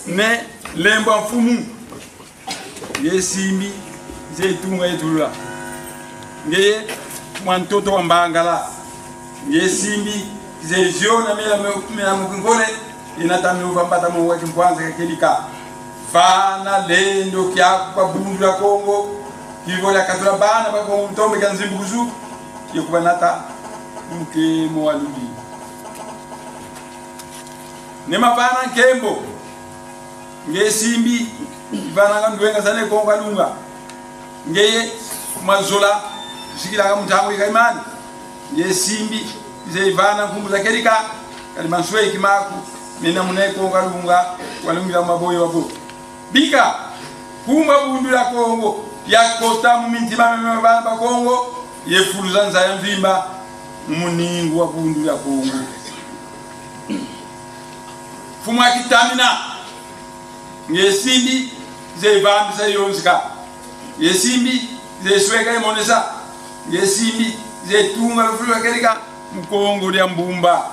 ne lemba fumu yesimbi zeitunga yetulula ngeye mwantoto wa mbangala yesimbi zeziona mela mukingole inatamiuva mpata mu waki mkwanza kakelika fana lendo kya kwa bundu la Kongo hivyo ya katula bana bako mtombe kanzimbu kuzu yekubanata mke mwaludi nema bana kembo ngesimbi bana ngandwenga sane Kongo alunga ngeye mazola sikila mtango ikaimani yesimbi zeivana kumbuza kelika kali manswe ikimaku nina muneko ngalunga walungira maboyo wabo bika kumba bundu la Kongo yakota mumintima mabana ba Kongo yefuluza nza yamvimba muningu wa bundu la Kongo fumwa kitamina ngesimbi zeivambisa yonzika yesimbi zesweka imonesa yesimbi zetunga lufulwa kelika mkongo lya mbumba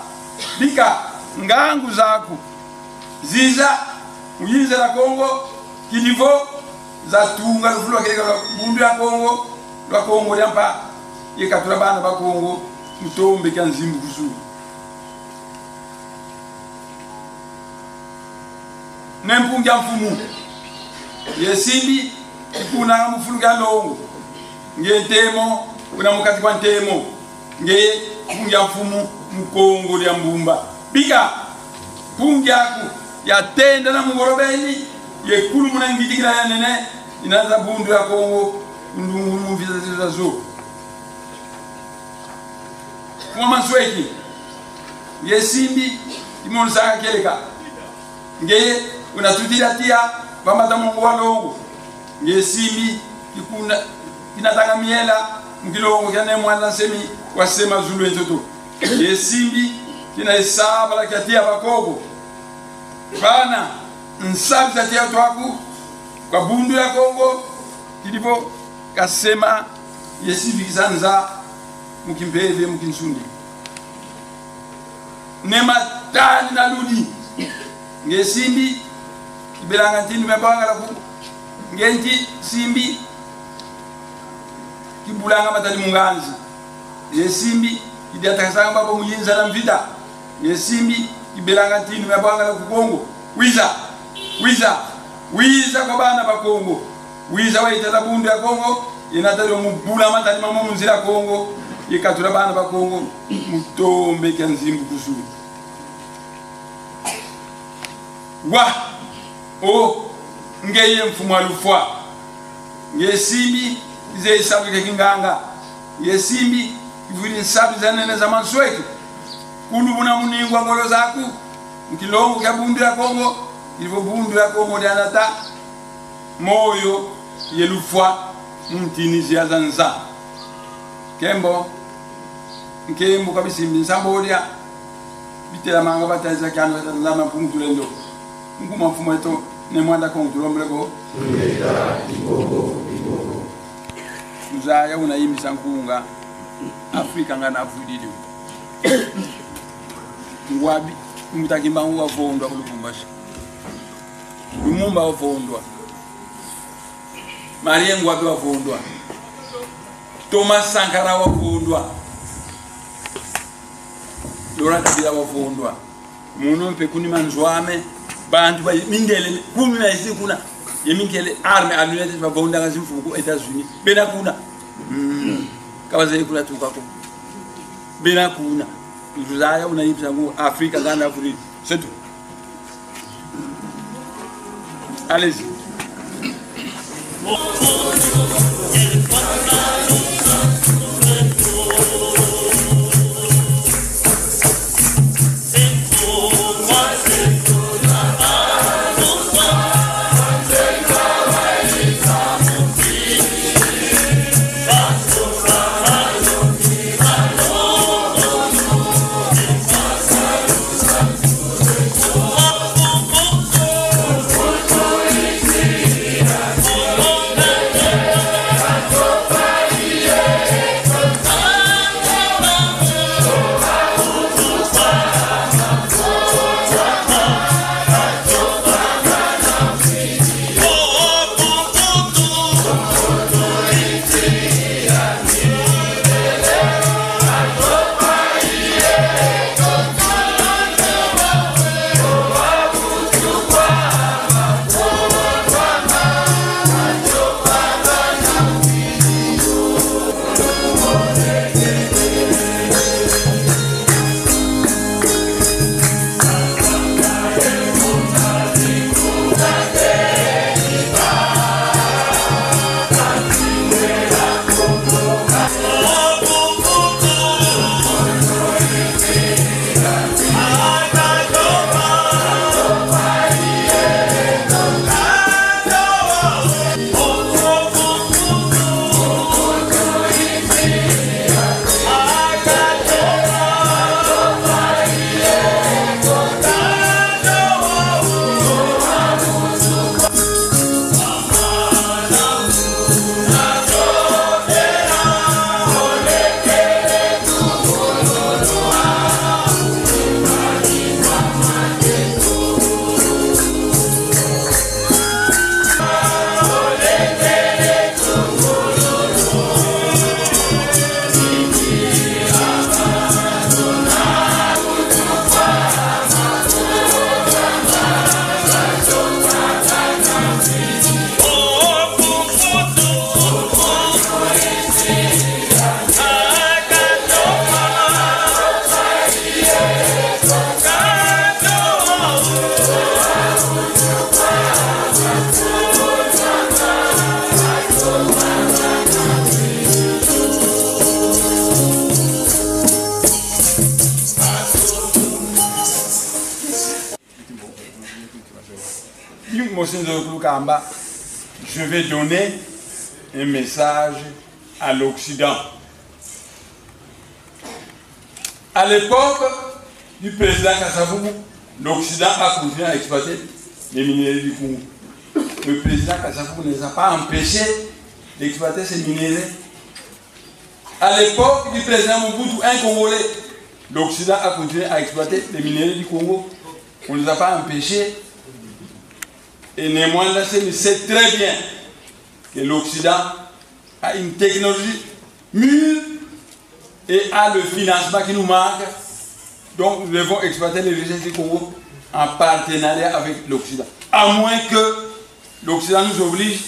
bika ngangu zaku ziza muyinza la Kongo kilivo za tunga lufulwa kelika bundu ya Kongo lya mpa yekatula bana ba Kongo mutombe kanzimbu kuzu nempunga mfumu yesimbi kuna mfuluga longo ngetemo kuna mukati kwa ntemo nge punga mfumu mkongo lya mbumba bika pungaku yatenda na mugorobeni yekulu munangitikira yanene inaza bundu ya Kongo ndungu mvisa zo kwa masweki yesimbi imonsa keleka ngeye unatutira tia bamata mungu walongo yesimbi ikuna kinataka miela mkilongo kyane mwana semi wasema zulu entoto yesimbi kina hesaba la katia bakogo bana nsabi za tia twaku kwa bundu ya Kongo kilipo kasema yesimbi kizanza mkimbeve mkinsundi nema tani na ludi ngesimbi kibelanga ntini mebanga la ku ngenti simbi kibulanga matali munganzi yesimbi kidiatakasanga baba muyinza na mvida yesimbi kibelanga ntini mebanga la ku Kongo wiza kwa bana ba Kongo wiza waitala bundu ya Kongo inatali mubula matali mama munzira Kongo yikatura bana ba Kongo mutombe kanzimbu kusuru o ngeye mfumo alufwa ngesimbi ze isabu ke kinganga yesimbi ivuri isabu zanene za mansweki kulubuna muningwa ngolo zaku mkilongo kya bundu ya Kongo ilivyo bundu ya Kongo dianata moyo yelufwa mtini ziazanza kembo nkembo kabisimbi nsambodia bitela manga bataza kyano zanzama pumutulendo nguma mfumo eto ne mwanda kongulomleko uzaya unayimisa nkunga Afrika ngana afudidi ngwabi mutakimba ngwa vondwa kulubumbashi lumumba wavondwa Marie ngwabi wavondwa Thomas Sankara wavondwa Laurent Kabila wavondwa muno mpekuni manzwame bantu ba mingele kumi na isi kuna yemingele arme alunete bavonda ngazimfuku ku Etats-Unis bena kuna kabaze kuna tukako bena kuna uzaya unayipsa ku Afrika ngana Afrika setu allez-y je vais donner un message à l'Occident. À l'époque du président Kasavubu, l'Occident a continué à exploiter les minéraux du Congo. Le président Kasavubu ne les a pas empêchés d'exploiter ces minéraux. À l'époque du président Mobutu, un Congolais, l'Occident a continué à exploiter les minéraux du Congo. On ne les a pas empêchés. Et néanmoins, là, c'est très bien que l'Occident a une technologie mûre et a le financement qui nous manque. Donc, nous devons exploiter les richesses du Congo en partenariat avec l'Occident. À moins que l'Occident nous oblige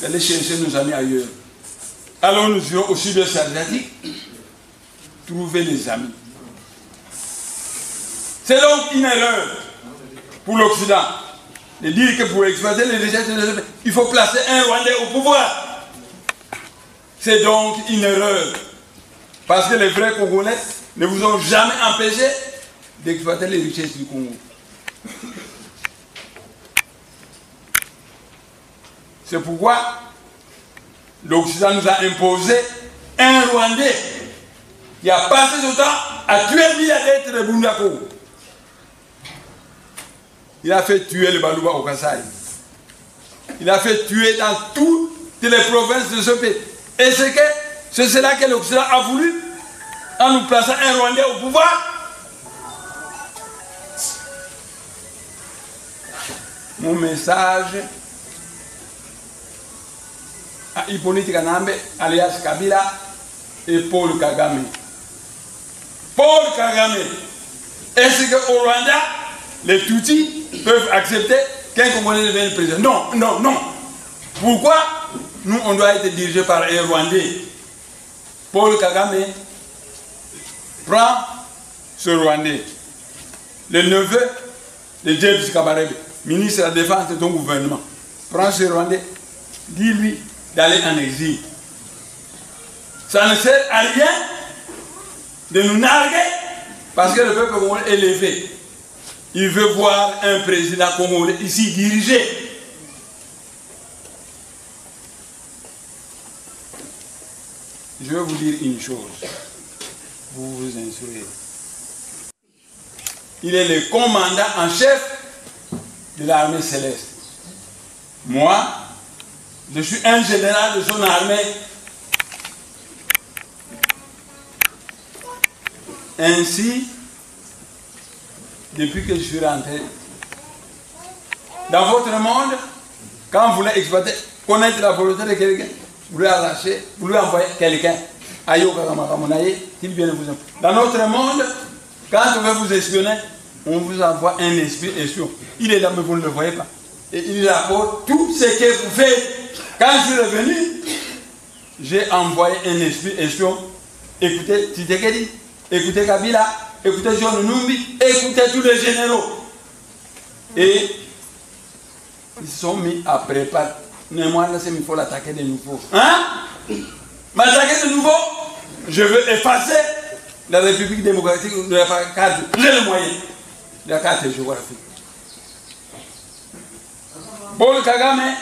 d'aller chercher nos amis ailleurs. Alors, nous irons au sud-est asiatique trouver des amis. C'est donc une erreur pour l'Occident de dire que pour exploiter les richesses, il faut placer un Rwandais au pouvoir. C'est donc une erreur. Parce que les vrais Congolais ne vous ont jamais empêché d'exploiter les richesses du Congo. C'est pourquoi l'Occident nous a imposé un Rwandais qui a passé son temps à tuer le milliardaire de Bundako. Il a fait tuer le Baluba au Kassai. Il a fait tuer dans toutes les provinces de ce pays. Et c'est cela que l'Occident a voulu en nous plaçant un Rwandais au pouvoir. Mon message à Hippolyte Kanambe, alias Kabila, et Paul Kagame. Paul Kagame, est-ce qu'au Rwanda, les Tutsis peuvent accepter qu'un Congolais devienne président? Non, non, non. Pourquoi nous, on doit être dirigé par un Rwandais? Paul Kagame prend ce Rwandais, le neveu de James Kabarebe, ministre de la Défense de ton gouvernement. Prend ce Rwandais, dis-lui d'aller en exil. Ça ne sert à rien de nous narguer parce que le peuple congolais est élevé. Il veut voir un président congolais ici dirigé. Je vais vous dire une chose. Vous vous instruirez. Il est le commandant en chef de l'armée céleste. Moi, je suis un général de son armée. Ainsi, depuis que je suis rentré dans votre monde, quand vous voulez exploiter, connaître la volonté de quelqu'un, vous lui arrachez, vous lui envoyez quelqu'un. Dans notre monde, quand on veut vous espionner, on vous envoie un esprit espion. Il est là, mais vous ne le voyez pas. Et il rapporte tout ce que vous faites. Quand je suis revenu, j'ai envoyé un esprit espion. Écoutez Tshisekedi, écoutez Kabila, écoutez John Numbi, écoutez tous les généraux. Et ils se sont mis à préparer. Néanmoins, là, il faut l'attaquer de nouveau. Hein? M'attaquer de nouveau? Je veux effacer la République démocratique de la carte. J'ai le moyen. La carte géographique. Paul Kagame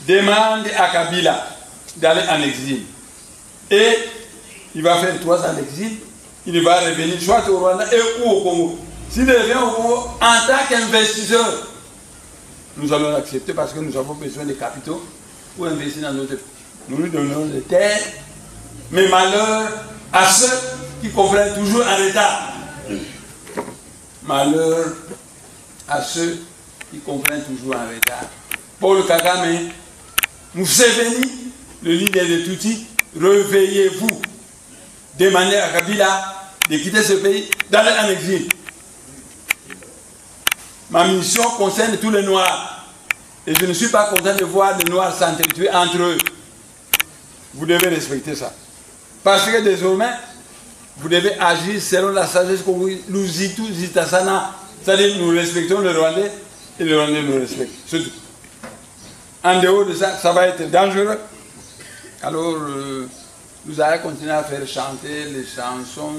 demande à Kabila d'aller en exil. Et il va faire 3 ans d'exil. Il va revenir soit au Rwanda et ou au Congo. S'il revient au Congo en tant qu'investisseur, nous allons l'accepter parce que nous avons besoin de capitaux pour investir dans notre pays. Nous lui donnons des terres, mais malheur à ceux qui comprennent toujours en retard. Malheur à ceux qui comprennent toujours en retard. Paul Kagame, Museveni, le leader de Tutsi, réveillez-vous. Demandez à Kabila de quitter ce pays, d'aller en exil. Ma mission concerne tous les Noirs. Et je ne suis pas content de voir les Noirs s'entretuer entre eux. Vous devez respecter ça. Parce que désormais, vous devez agir selon la sagesse que nous zitasana. C'est-à-dire nous respectons le Rwandais et le Rwandais nous respecte. C'est tout. En dehors de ça, ça va être dangereux. Alors, nous allons continuer à faire chanter les chansons.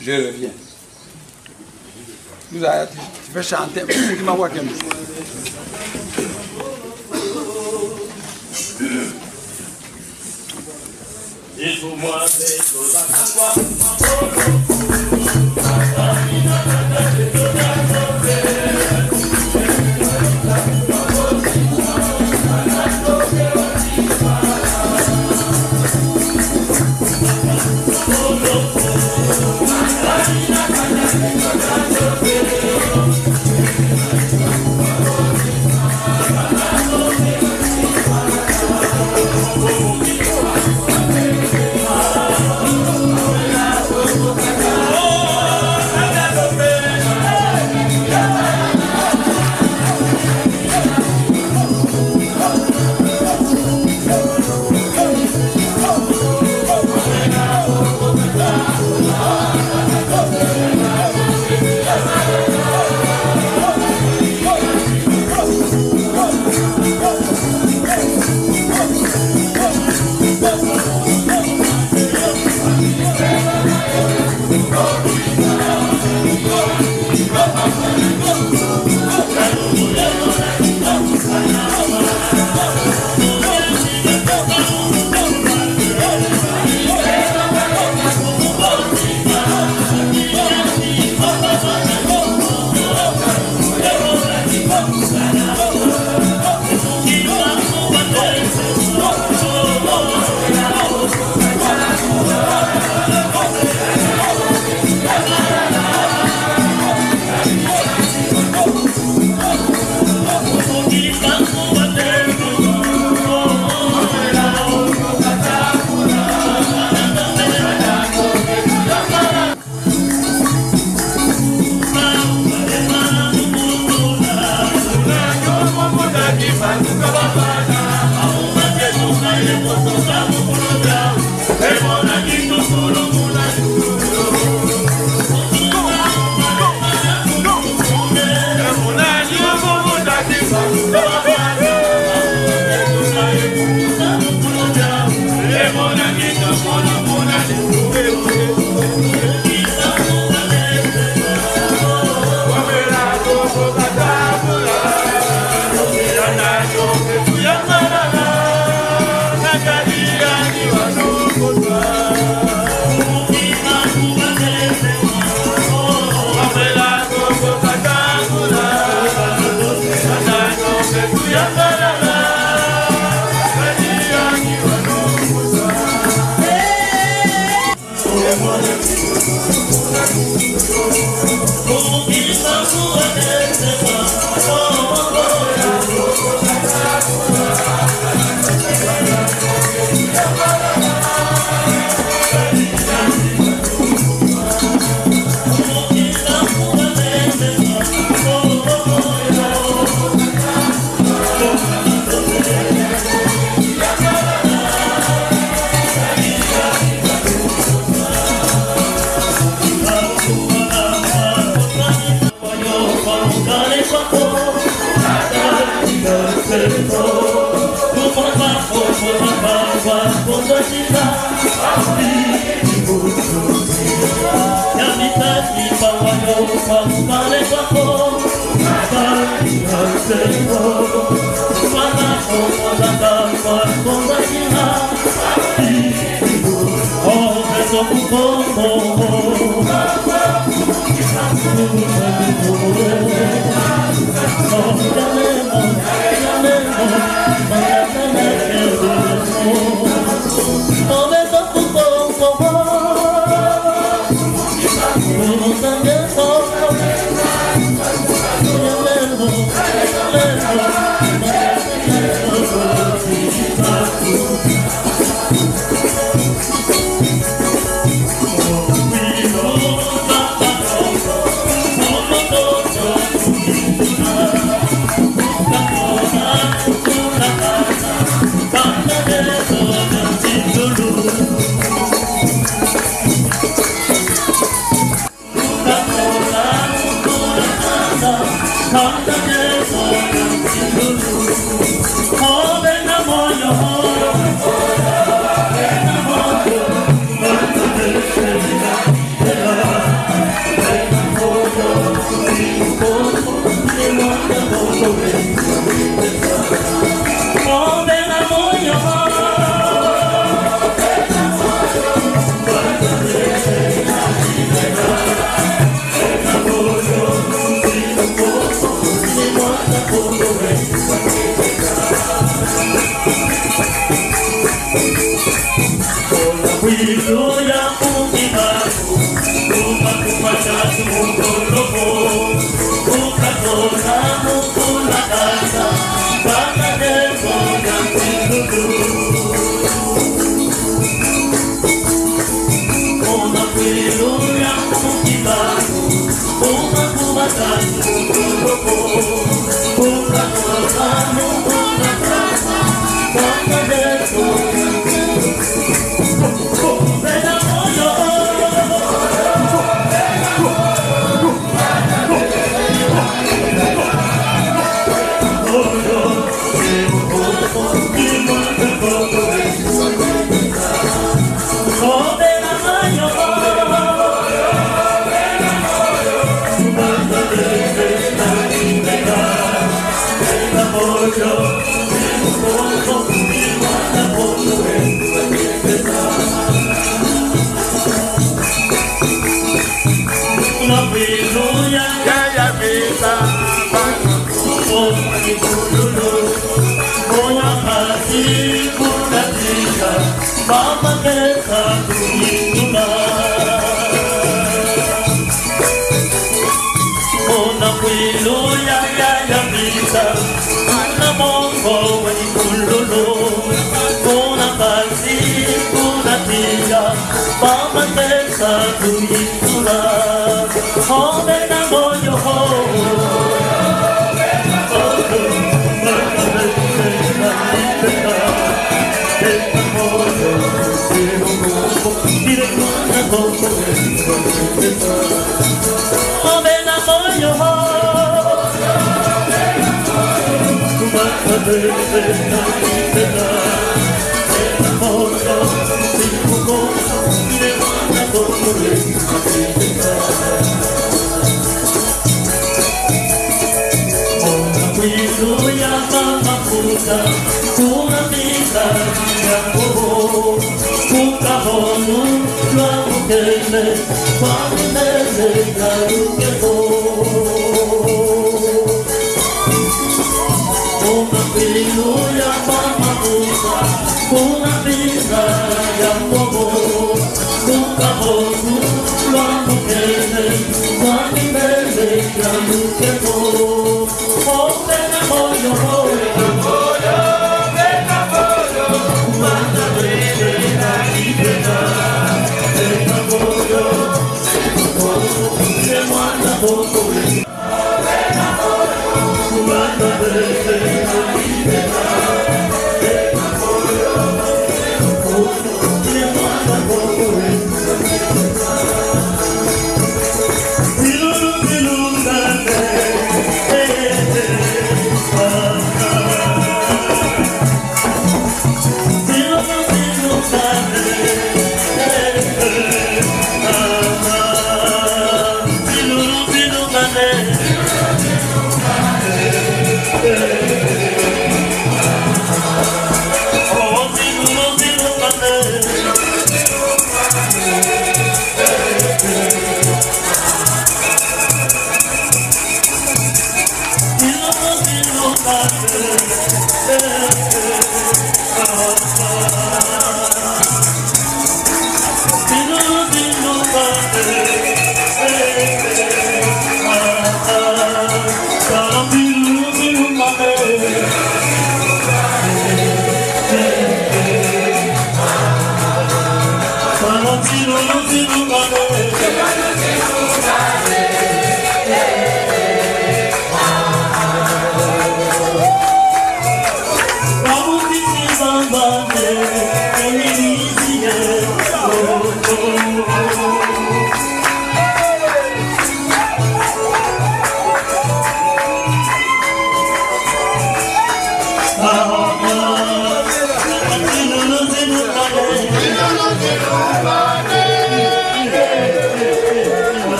Je reviens. Nous allons faire chanter.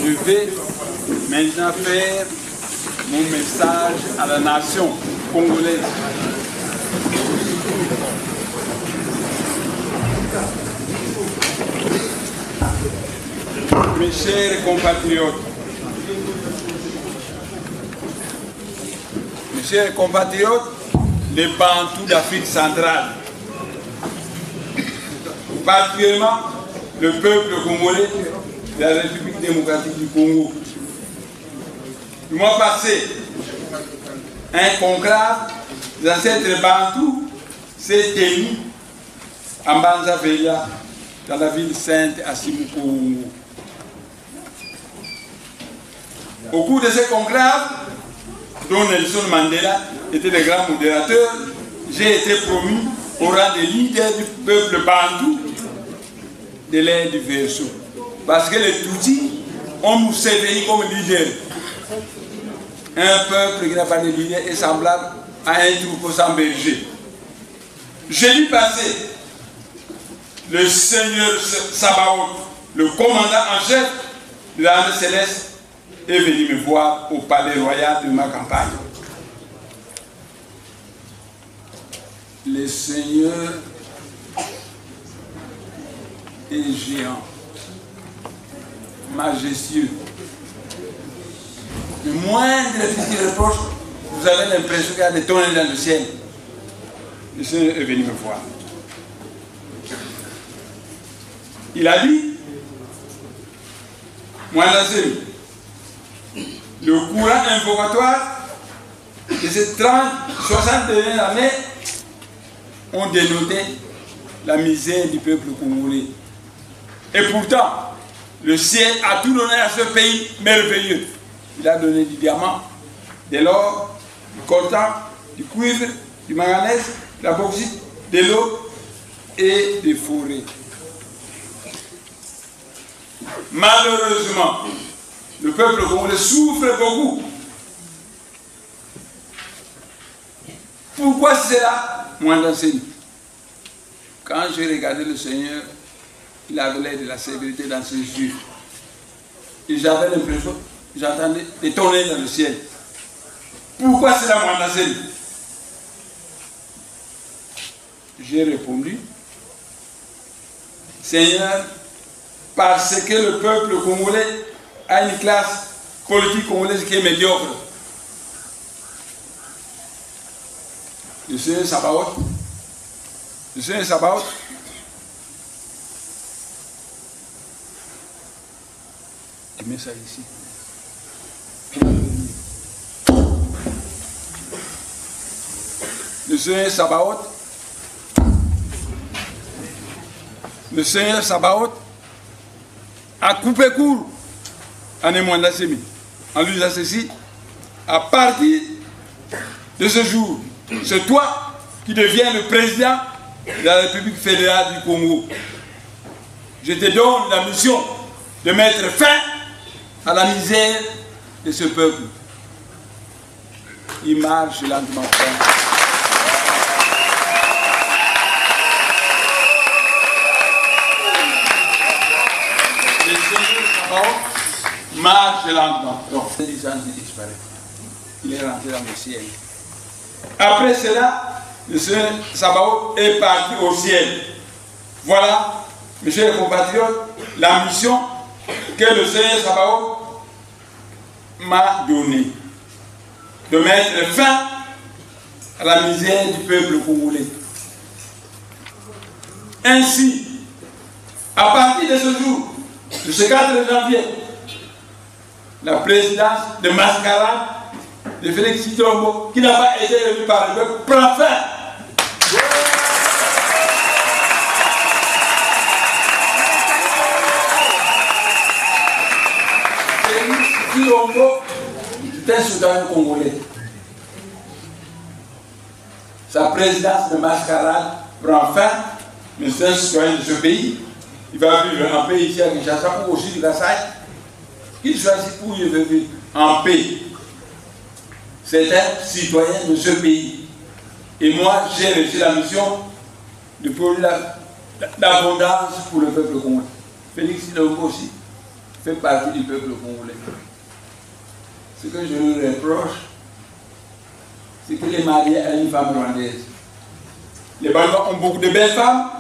Je vais maintenant faire mon message à la nation congolaise. Mes chers compatriotes, les Bantous d'Afrique centrale, particulièrement le peuple congolais de la République démocratique du Congo. Le mois passé, un conclave des ancêtres Bantous s'est tenu à Mbanza-Veya, dans la ville sainte à Simukongo. Au cours de ce conclave, dont Nelson Mandela était le grand modérateur, j'ai été promu au rang de leader du peuple Bantou de l'ère du Verseau. Parce que les Tutsis ont nous servi comme leader. Un peuple qui n'a pas de leader est semblable à un troupeau sans berger. Jeudi passé, le Seigneur Sabaoth, le commandant en chef de l'armée céleste, est venu me voir au palais royal de ma campagne. Le Seigneur est géant, majestueux. Le moindre petit reproche, vous avez l'impression qu'il y a des tonnes dans le ciel. Le Seigneur est venu me voir. Il a dit, moi le courant invocatoire de ces 60 dernières années ont dénoté la misère du peuple congolais. Et pourtant, le ciel a tout donné à ce pays merveilleux. Il a donné du diamant, de l'or, du coltan, du cuivre, du manganèse, de la bauxite, de l'eau et des forêts. Malheureusement, le peuple congolais souffre beaucoup. Pourquoi c'est là? Moi, d'enseigner. Quand j'ai regardé le Seigneur, il avait l'air de la sévérité dans ses yeux. Et j'avais l'impression, j'entendais des tonnerres dans le ciel. Pourquoi c'est là, moi, d'enseigner? J'ai répondu, Seigneur, parce que le peuple congolais a une classe politique congolaise qui est médiocre. Le Seigneur Sabaoth, le Seigneur Sabaoth, tu mets ça ici. Le Seigneur Sabaoth, le Seigneur Sabaoth a coupé court à Némoanda Semi en lui disant ceci: à partir de ce jour, c'est toi qui deviens le président de la République fédérale du Congo. Je te donne la mission de mettre fin à la misère de ce peuple. Il marche lentement. Le Seigneur marche lentement. Donc, il disparaît. Il est rentré dans le ciel. Après cela, le Seigneur Sabaoth est parti au ciel. Voilà, mes chers compatriotes, la mission que le Seigneur Sabaoth m'a donnée. De mettre fin à la misère du peuple congolais. Ainsi, à partir de ce jour, de ce 4 janvier, la présidence de mascarade de Félix Tshisekedi, qui n'a pas été élu par le peuple, prend fin. Félix Tshisekedi est un citoyen congolais. Sa présidence de mascarade prend fin, mais c'est un citoyen de ce pays. Il va vivre en paix ici à Kinshasa ou aussi du Kassai. Il choisit où il veut vivre en paix. C'est un citoyen de ce pays. Et moi, j'ai reçu la mission de produire l'abondance pour le peuple congolais. Félix Tshisekedi aussi fait partie du peuple congolais. Ce que je lui reproche, c'est qu'il est marié à une femme rwandaise. Les Balois ont beaucoup de belles femmes.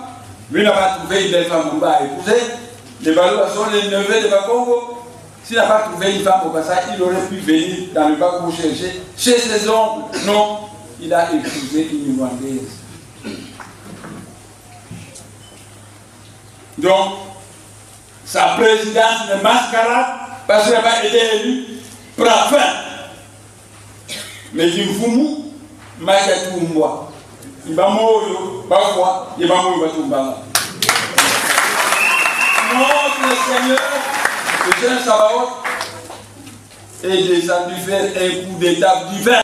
Lui n'a pas trouvé une belle femme où il va épouser. Les Balois sont les neveux de Bakongo. S'il n'a pas trouvé une femme au passage, il aurait pu venir dans le bac pour chercher chez ses oncles. Non, il a épousé une Rwandaise. Donc, sa présidence de mascarade, parce qu'il n'a pas été élu, prend fin. Mais il Mfumu, Makatumba. Il va mourir, il va mourir, Notre Seigneur, le Seigneur Sabaoth, est descendu faire un coup d'état divin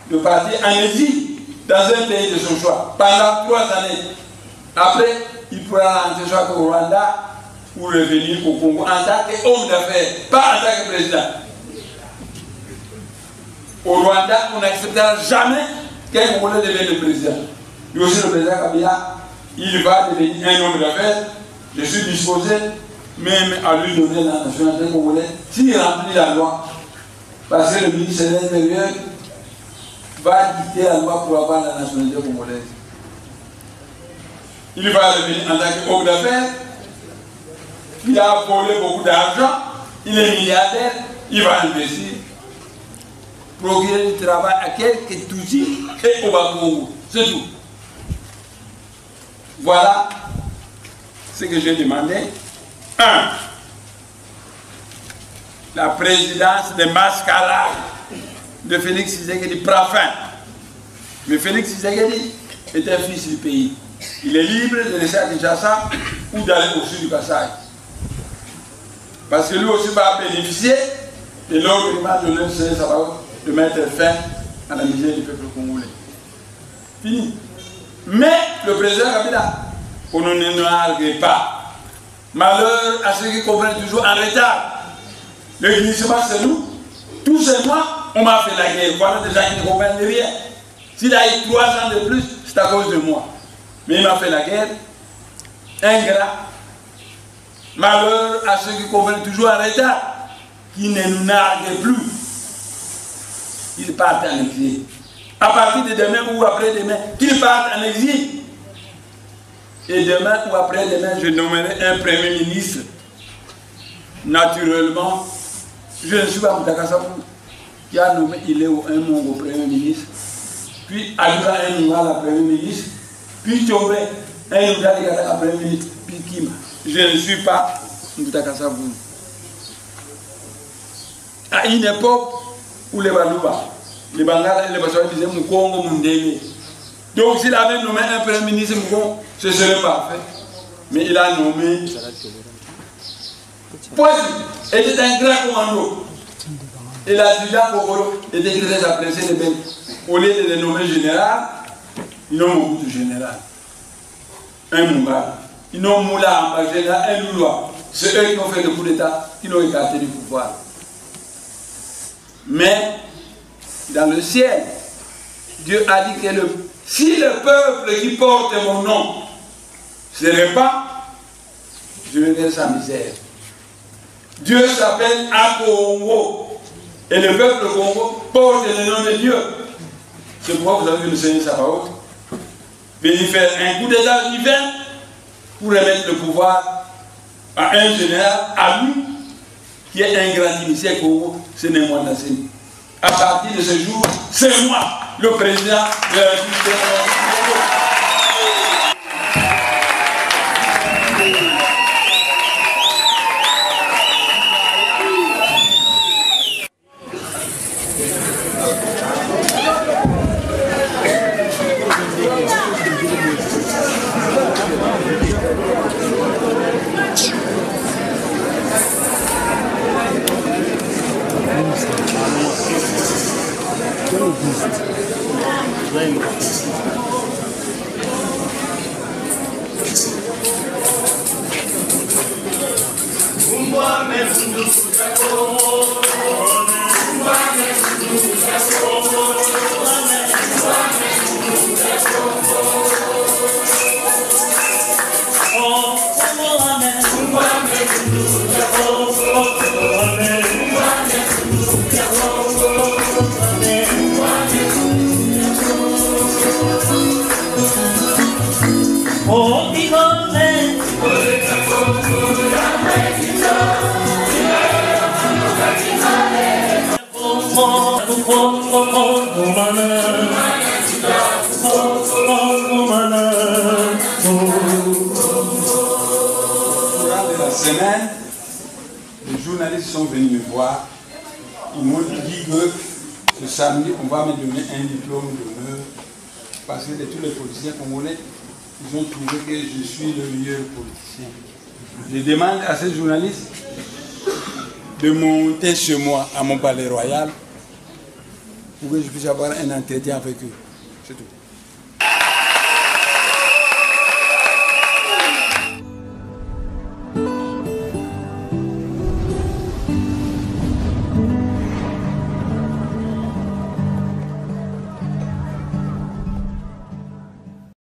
de partir en exil dans un pays de son choix pendant 3 années. Après, il pourra rentrer soit au Rwanda ou revenir au Congo en tant qu'homme d'affaires, pas en tant que président. Au Rwanda, on n'acceptera jamais qu'un Congolais devienne le président. Lui aussi, le président Kabila, il va devenir un homme d'affaires. Je suis disposé même à lui donner la nationalité congolaise s'il remplit la loi. Parce que le ministre de l'Intérieur va dicter la loi pour avoir la nationalité congolaise. Il va devenir en tant qu'homme d'affaires. Il a volé beaucoup d'argent. Il est milliardaire. Il va investir. Procurer du travail à quelques Tutsis et au Bakongo. C'est tout. Voilà ce que j'ai demandé. 1. La présidence de mascarade de Félix Tshisekedi prend fin. Mais Félix Tshisekedi est un fils du pays. Il est libre de laisser à Kinshasa ou d'aller au sud du Kassai. Parce que lui aussi va bénéficier de l'ordre de l'Europe de mettre fin à la misère du peuple congolais. Fini. Mais le président Kabila, qu'on ne nargue pas. Malheur à ceux qui comprennent toujours en retard. Le glissement, c'est nous. Tous ces mois, on m'a fait la guerre. Voilà des gens qui ne comprennent rien. S'il a eu 3 ans de plus, c'est à cause de moi. Mais il m'a fait la guerre. Ingrat. Malheur à ceux qui comprennent toujours en retard, qui ne nous narguent plus. Ils partent en exil. À partir de demain ou après-demain, qu'ils partent en exil. Et demain ou après-demain, je nommerai un premier ministre. Naturellement, je ne suis pas Moutaka Sabou, qui a nommé Iléo un Mongo premier ministre, puis Alura un Ngala premier ministre, puis Tchombe un Ngala premier ministre, puis Kim. Je ne suis pas Moutaka Sabou. À une époque où les Balouba, les Bangala et les Bassois disaient Moukongo Mundele. Donc s'il avait nommé un premier ministre Moukongo, ce serait parfait. Mais il a nommé Poisy était un grand commando. Et l'adjudant Kokoro était très apprécié des Belges. Au lieu de le nommer général, ils n'ont beaucoup de général. Un Mouga. Ils n'ont Moula en général, un Loulois. C'est eux qui ont fait le coup d'État, qui l'ont écarté du pouvoir. Mais, dans le ciel, Dieu a dit que si le peuple qui porte mon nom se répand, je verrai sa misère. Dieu s'appelle Akongo. Et le peuple Congo porte le nom de Dieu. C'est pourquoi vous avez vu le Seigneur Sabaoth venir faire un coup d'État divin pour remettre le pouvoir à un général, à lui, qui est un grand initié Congo, ce n'est moi Nassini. À partir de ce jour, c'est moi, le président de la République du Congo. Semaine, les journalistes sont venus me voir. Ils m'ont dit que ce samedi, on va me donner un diplôme d'honneur parce que de tous les politiciens congolais, ils ont trouvé que je suis le meilleur politicien. Je demande à ces journalistes de monter chez moi à mon palais royal pour que je puisse avoir un entretien avec eux. C'est tout.